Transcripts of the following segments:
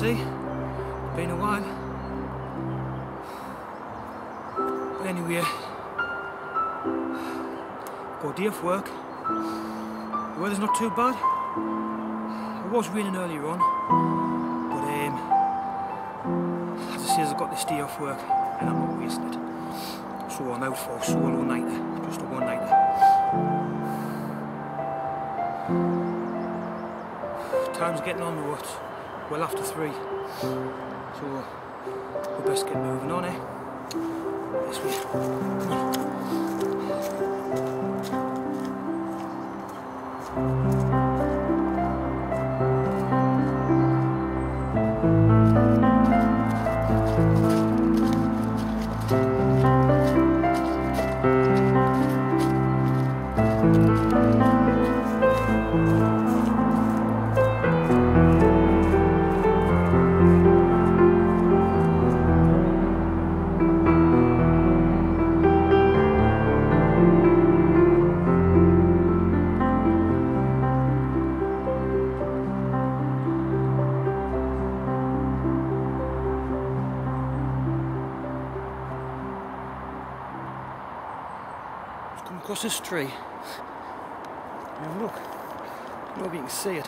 see. Been a while. Anyway, got a day off work. The weather's not too bad. It was raining earlier on, but as I say, I've got this day off work and I'm not wasting it. So I'm out for a solo nighter, just a one nighter. Time's getting on to what? Well after 3. So we best get moving on, eh? This way. Come across this tree. Now look, I don't know if you can see it.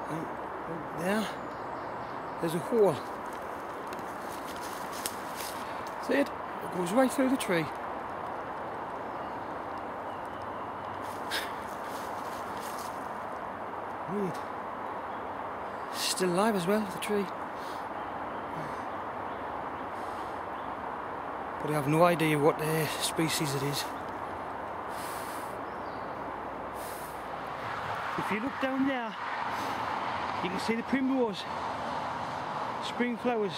Right there, there's a hole. See it? It goes right through the tree. Weird. Still alive as well, the tree. But I have no idea what species it is. If you look down there, you can see the primrose, spring flowers.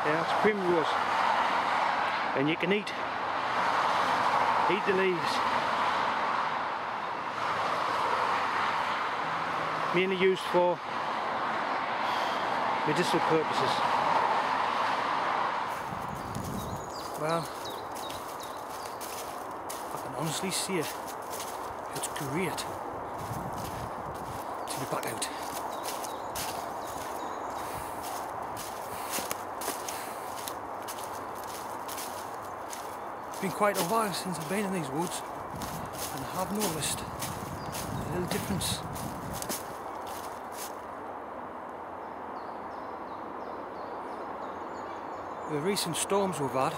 Yeah, that's primrose. And you can eat the leaves. Mainly used for medicinal purposes. Well, I can honestly see it. It's great to be back out. It's been quite a while since I've been in these woods, and I have noticed a little difference. The recent storms we've had,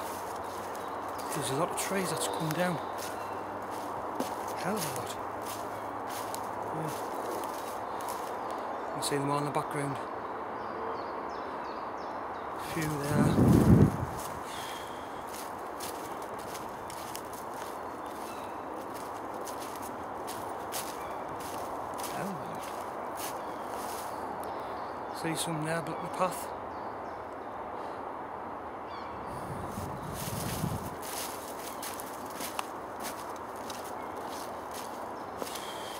there's a lot of trees that's come down. Hell of a lot. Yeah. You can see them all in the background. A few there. Hell of a lot. See some there blocking the path.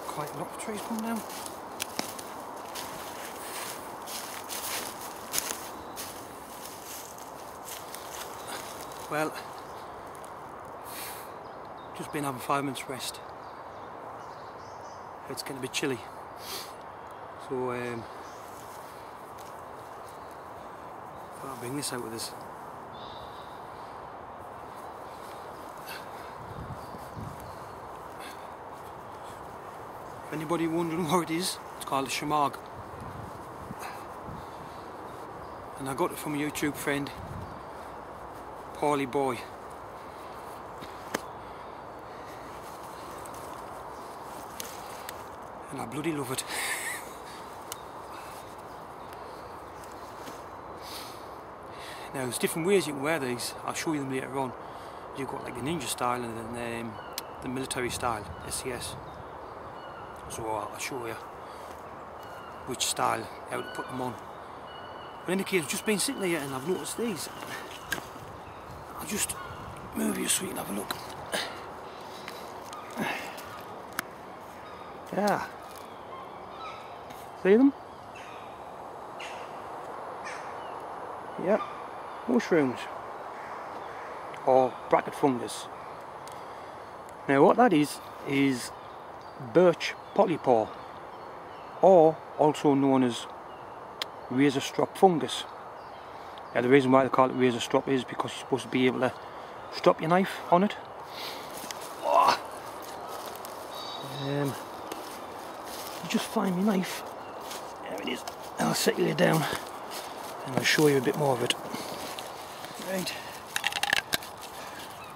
Quite a lot of trees come down. Well, just been having 5 minutes rest. It's getting a bit chilly, so I'll bring this out with us. If anybody wondering what it is, it's called a shamag. And I got it from a YouTube friend, polypore. And I bloody love it. Now there's different ways you can wear these. I'll show you them later on. You've got like the ninja style and then the military style, SCS. So I'll show you which style, how to put them on. But in any case, I've just been sitting here and I've noticed these. I'll just move you so you can have a look. Yeah. See them? Yep. Mushrooms. Or bracket fungus. Now what that is birch polypore. or also known as razor strop fungus. Now the reason why they call it razor strop is because you're supposed to be able to strop your knife on it. You just find my knife, there it is, and I'll settle it down and I'll show you a bit more of it. Right,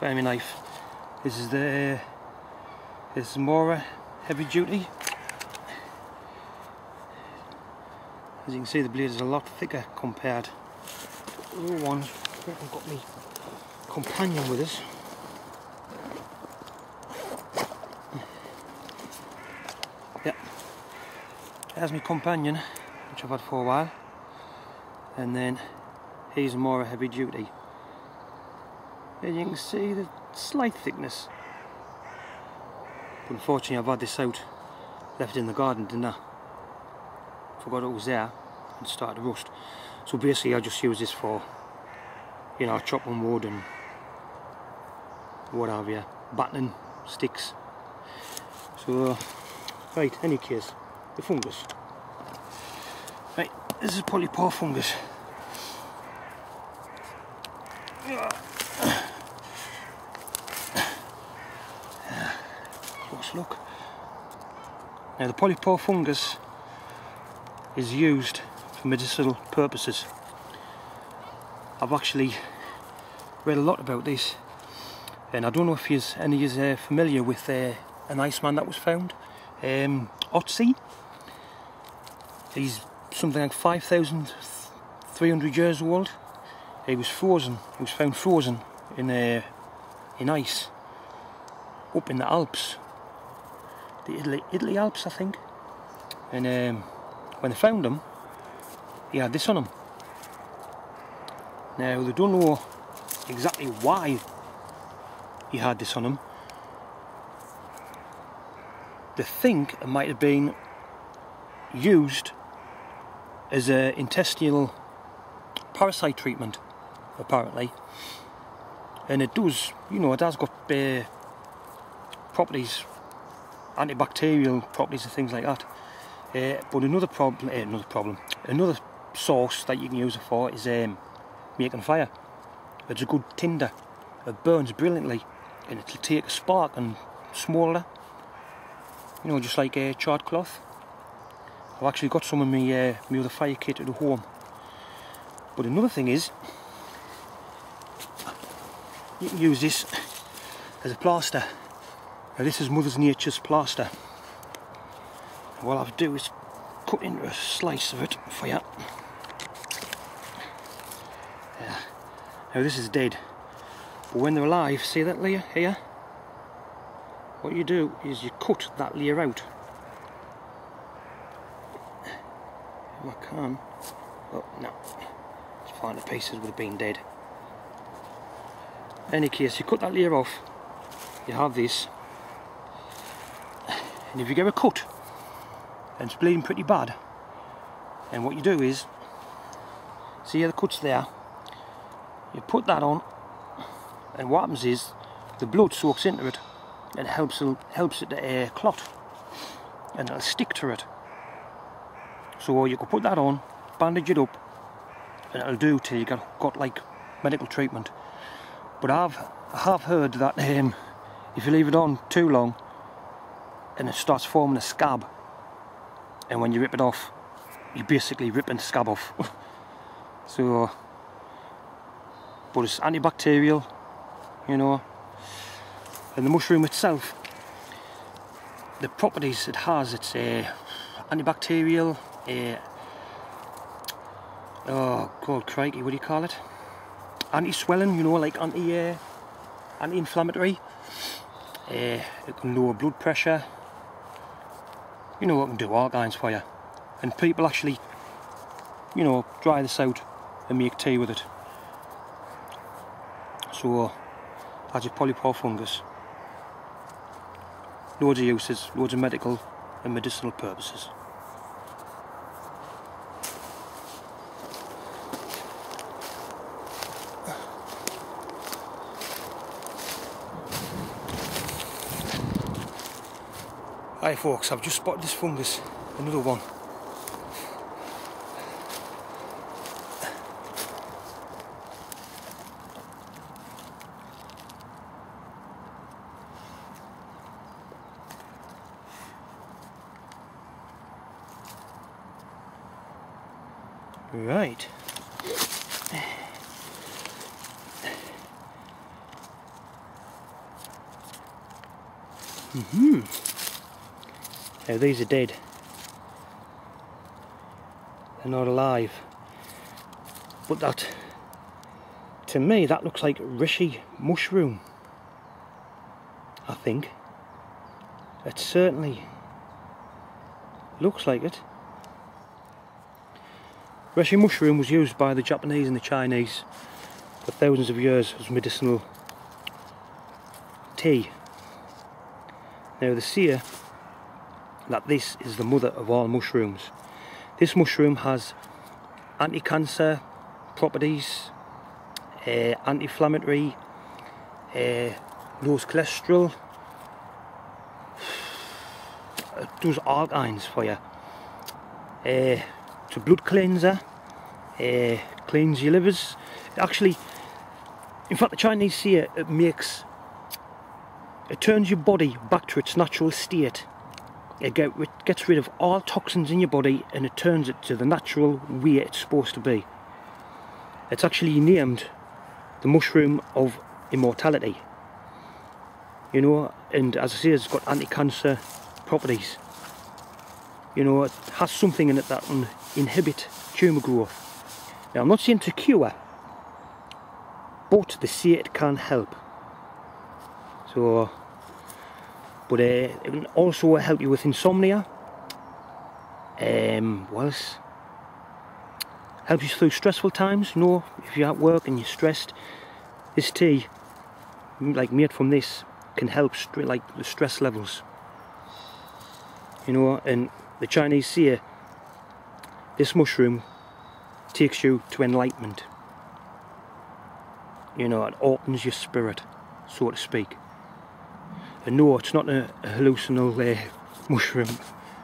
find my knife. This is more heavy duty. As you can see, the blade is a lot thicker compared to the other ones. I've got my companion with us. Yeah, there's my companion, which I've had for a while, and then here's more heavy duty. And you can see the slight thickness. But unfortunately, I've had this out, left it in the garden, didn't I? Forgot it was there and started to rust. So basically, I just use this for, you know, chopping wood and what have you, battering sticks. So, right, any case, the fungus. Right, this is polypore fungus. Close look. Now the polypore fungus is used for medicinal purposes. I've actually read a lot about this, and I don't know if any of you familiar with an Iceman that was found, Otzi. He's something like 5,300 years old. He was frozen. He was found frozen in ice up in the Alps, the Italy Alps, I think. And when they found him, he had this on him. Now they don't know exactly why he had this on him. They think it might have been used as an intestinal parasite treatment, apparently. And it does, you know, it has got properties, antibacterial properties and things like that. But another source that you can use it for is making fire. It's a good tinder. It burns brilliantly, and it'll take a spark and smoulder. You know, just like charred cloth. I've actually got some of my other fire kit at home. But another thing is, you can use this as a plaster. Now this is Mother Nature's plaster. And what I'll do is cut into a slice of it for you. Yeah. Now this is dead, but when they're alive, see that layer here? What you do is you cut that layer out. If I can. Oh no, it's fine, the pieces would have been dead. In any case, you cut that layer off, you have this, and if you get a cut and it's bleeding pretty bad, and what you do is, see how the cut's there, you put that on, and what happens is the blood soaks into it and helps it to clot, and it'll stick to it. So you can put that on, bandage it up, and it'll do till you got like medical treatment. But I have heard that if you leave it on too long and it starts forming a scab, and when you rip it off, you're basically ripping the scab off. So, but it's antibacterial, you know. And the mushroom itself, the properties it has, it's antibacterial, oh god crikey, what do you call it? Anti-swelling, you know, like anti-inflammatory. It can lower blood pressure. You know, it can do all kinds for you. And people actually, you know, dry this out and make tea with it. So that's your polypore fungus. Loads of uses, loads of medical and medicinal purposes. Hi folks, I've just spotted this fungus, another one. Right. Now these are dead. They're not alive. But that, to me, that looks like Reishi mushroom. I think. It certainly looks like it. Reishi mushroom was used by the Japanese and the Chinese for thousands of years as medicinal tea. Now they say that this is the mother of all mushrooms. This mushroom has anti-cancer properties, anti-inflammatory, lowers cholesterol, it does all kinds for you. It's a blood cleanser, cleans your livers. Actually, in fact, the Chinese say it turns your body back to its natural state. It gets rid of all toxins in your body and it turns it to the natural way it's supposed to be. It's actually named the mushroom of immortality. You know, and as I say, it's got anti-cancer properties. You know, it has something in it that can inhibit tumour growth. Now, I'm not saying to cure, but they say it can help. So, but it can also help you with insomnia. What else? Helps you through stressful times. You know, if you're at work and you're stressed, this tea, like made from this, can help like the stress levels. You know, and the Chinese say this mushroom takes you to enlightenment. You know, it opens your spirit, so to speak. And no, it's not a hallucinal mushroom,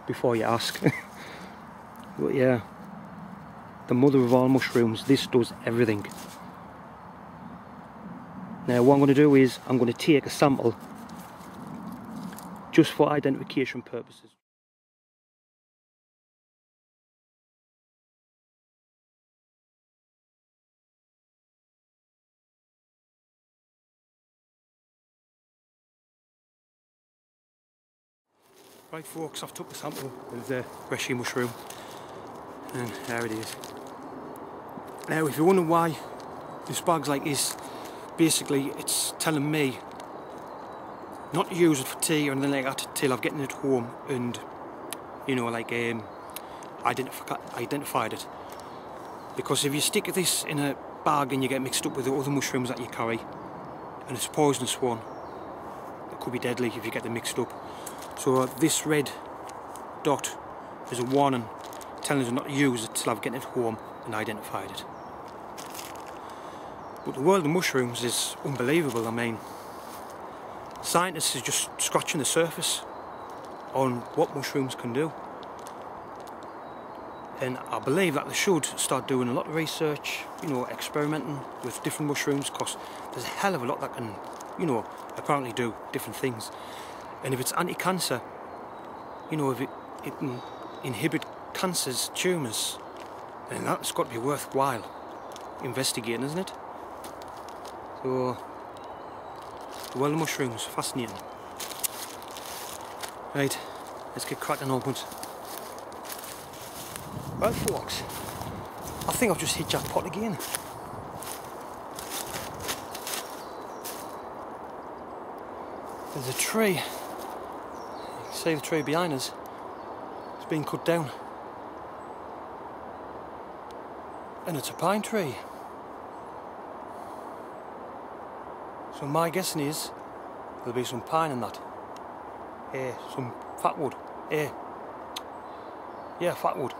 before you ask. But yeah, the mother of all mushrooms, this does everything. Now what I'm going to do is, I'm going to take a sample, just for identification purposes. Right folks, I've took a sample of the Reishi mushroom and there it is. Now if you wonder why this bag's like this, basically it's telling me not to use it for tea or anything like that till I've gotten it home and, you know, like identified it. Because if you stick this in a bag and you get mixed up with the other mushrooms that you carry, and it's a poisonous one, it could be deadly if you get them mixed up. So this red dot is a warning telling us not to use it till I've gotten it home and identified it. But the world of mushrooms is unbelievable. I mean, scientists are just scratching the surface on what mushrooms can do. And I believe that they should start doing a lot of research, you know, experimenting with different mushrooms, because there's a hell of a lot that can, you know, apparently do different things. And if it's anti-cancer, you know, if it can inhibit cancers, tumours, then that's got to be worthwhile investigating, isn't it? So, the world of mushrooms, fascinating. Right, let's get cracking on it. Well folks, I think I've just hit jackpot again. There's a tree. You can see the tree behind us. It's been cut down. And it's a pine tree. So my guessing is there'll be some pine in that. Some fatwood. Yeah, fatwood.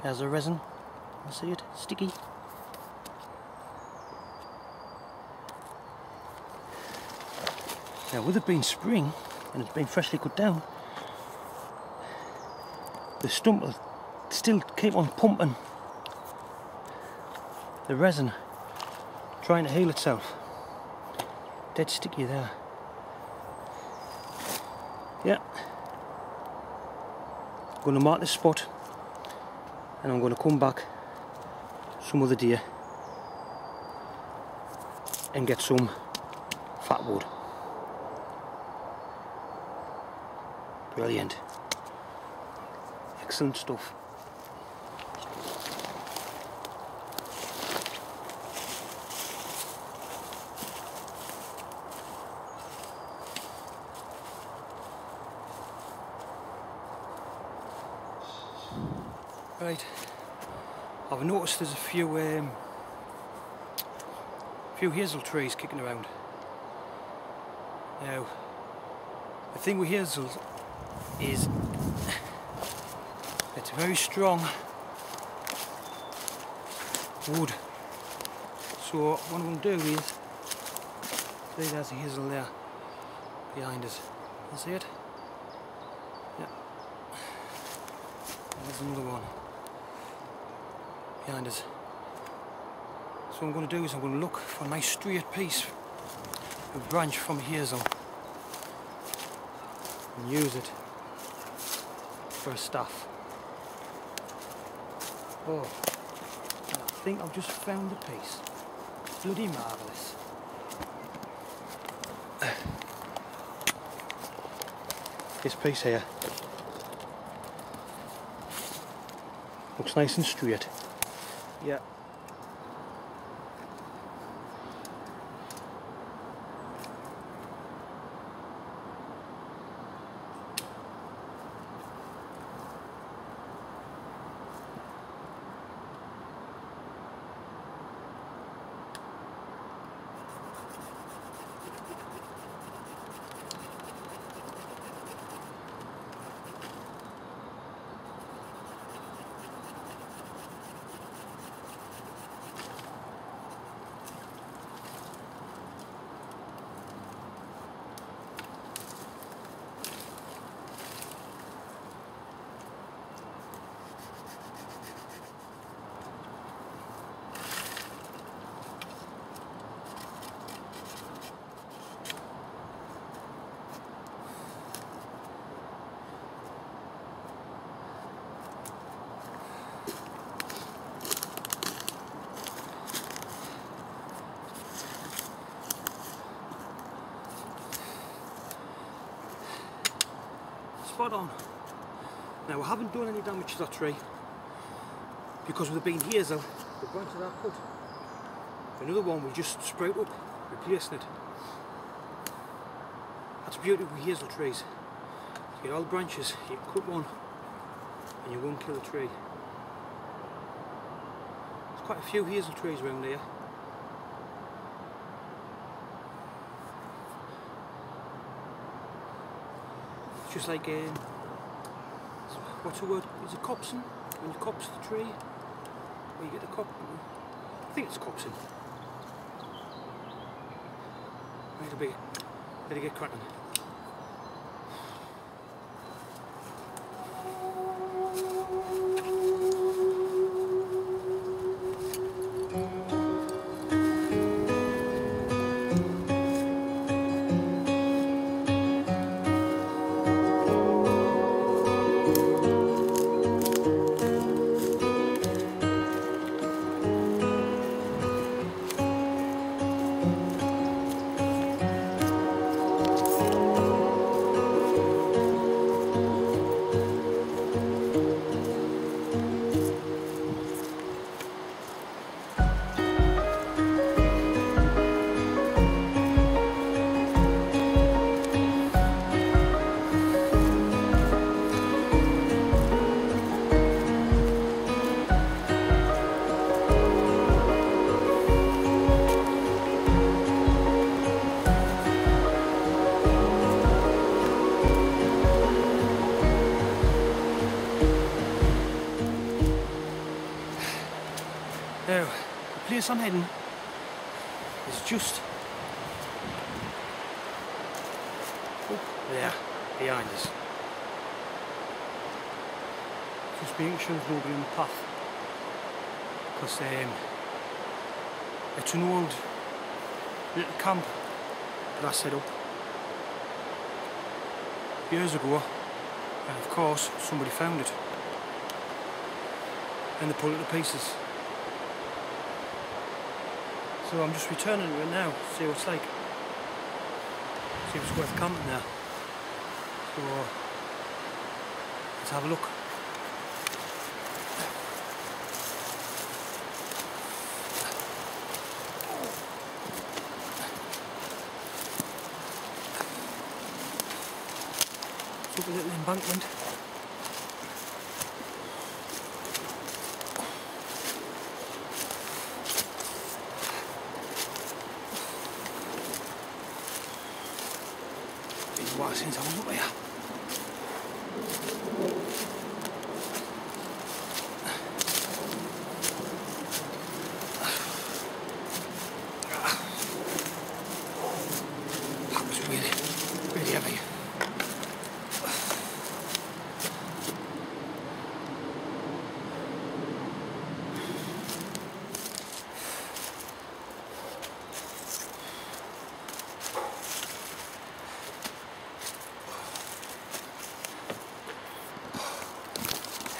There's the resin. You see it? Sticky. Now with it being spring and it's been freshly cut down, the stump will still keep on pumping the resin, trying to heal itself. Dead sticky there. Yeah. I'm going to mark this spot and I'm going to come back some other day and get some fatwood. Brilliant. Excellent stuff. Right, I've noticed there's a few hazel trees kicking around. Now, the thing with hazels is it's very strong wood. So what I'm going to do is, see, there's a hazel there behind us. You see it? Yeah. There's another one behind us. So what I'm going to do is I'm going to look for a nice straight piece of branch from hazel and use it for a staff. Oh, I think I've just found the piece. Bloody marvellous. This piece here looks nice and straight. Yeah. Spot on. Now I haven't done any damage to that tree because with it being hazel, the branches are cut. Another one will just sprout up, replacing it. That's the beauty with hazel trees. You get all the branches, you cut one and you won't kill the tree. There's quite a few hazel trees around here. Just like, what's the word? Is it copsing? When you copse the tree? Or you get the cop... I think it's copsing. Better get cracking. Now, the place I'm heading is just up there, behind us. Just making sure there's nobody in the path. Because it's an old little camp that I set up years ago, and of course somebody found it and they pulled it to pieces. So I'm just returning to it now, see what it's like, see if it's worth camping there. So let's have a look. It's up a little embankment. It's a while since I was up here. That was really heavy.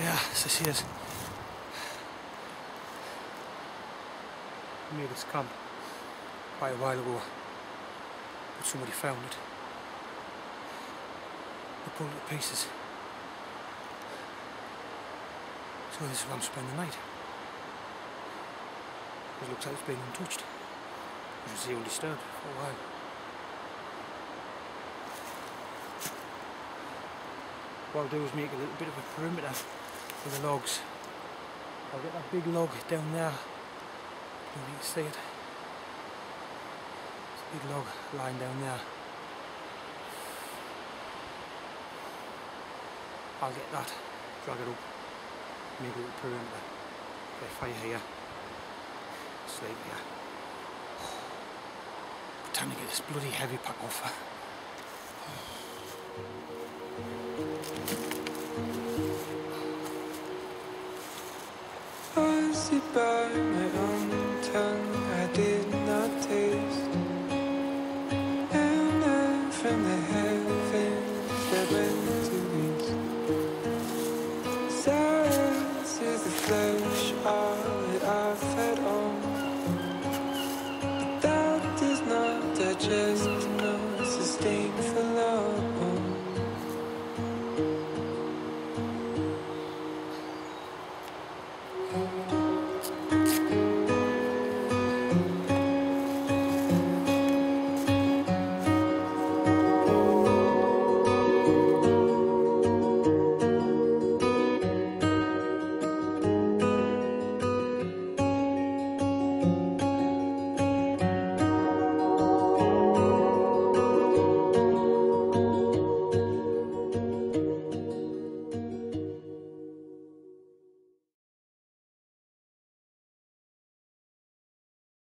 Yeah, so this is I made this camp quite a while ago, but somebody found it. They pulled it to pieces. So this is where I'm spending the night. It looks like it's been untouched. You can see undisturbed for a while. What I'll do is make a little bit of a perimeter for the logs. I'll get that big log down there. I don't know if you can see it. It's a big log lying down there. I'll get that, drag it up, make a little perimeter. Get a fire here, sleep here. Time to get this bloody heavy pack off. I sit by my